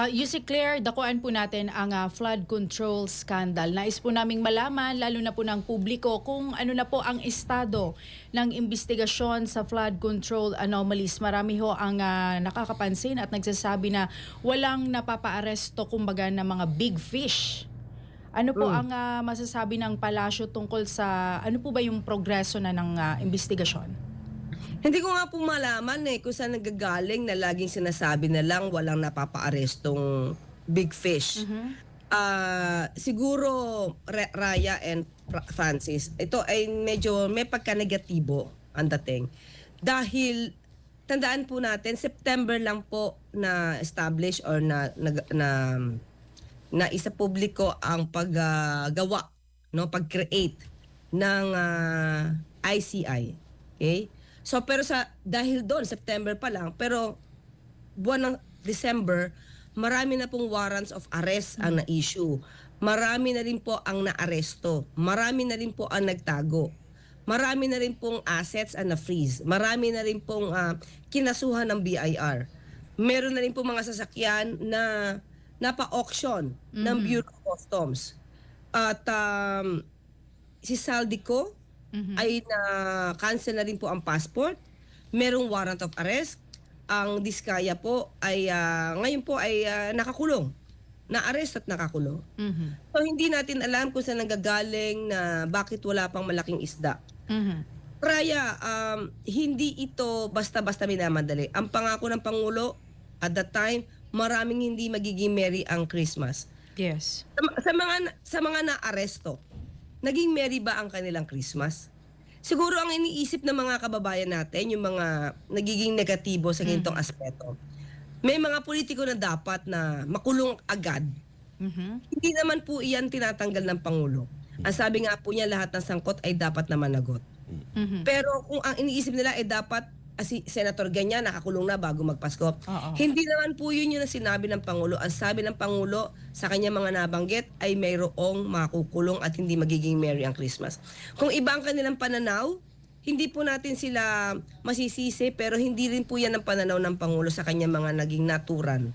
Yussi Claire, dakuan po natin ang flood control scandal. Nais po naming malaman, lalo na po ng publiko, kung ano na po ang estado ng investigasyon sa flood control anomalies. Marami ho ang nakakapansin at nagsasabi na walang napapaaresto kumbaga ng mga big fish. Ano po ang masasabi ng palasyo tungkol sa ano po ba yung progreso na ng investigasyon? Hindi ko nga po malaman kung saan nagagaling na laging sinasabi na lang walang napapa-arestong big fish. Siguro Raya and Francis, ito ay medyo may pagka-negatibo ang dating. Dahil tandaan po natin, September lang po na establish or na isa publiko ang paggawa, no, pag-create ng ICI. Okay? So pero dahil doon September pa lang, pero buwan ng December, marami na pong warrants of arrest ang na-issue. Marami na rin po ang naaresto. Marami na rin po ang nagtago. Marami na rin pong assets ang na-freeze. Marami na rin pong kinasuhan ng BIR. Meron na rin pong mga sasakyan na napa-auction ng Bureau of Customs. At si Saldico ay na-cancel na rin po ang passport. Merong warrant of arrest. Ang Diskaya po ay ngayon po ay nakakulong. Na-arrest at nakakulong. So hindi natin alam kung saan nanggagaling na bakit wala pang malaking isda. Raya, hindi ito basta-basta minamadali. Ang pangako ng Pangulo at that time, maraming hindi magiging merry ang Christmas. Yes. Sa mga na-aresto, naging merry ba ang kanilang Christmas? Siguro ang iniisip ng mga kababayan natin, yung mga nagiging negatibo sa ganitong aspeto, may mga politiko na dapat na makulong agad. Hindi naman po iyan tinatanggal ng Pangulo. Ang sabi nga po niya, lahat ng sangkot ay dapat na managot. Pero kung ang iniisip nila ay dapat si Senator ganyan, nakakulong na bago magpasko. Hindi naman po yun yung sinabi ng Pangulo. Ang sabi ng Pangulo sa kanya mga nabanggit ay mayroong makukulong at hindi magiging merry ang Christmas. Kung iba ang kanilang pananaw, hindi po natin sila masisisi, pero hindi rin po yan ang pananaw ng Pangulo sa kanya mga naging naturan.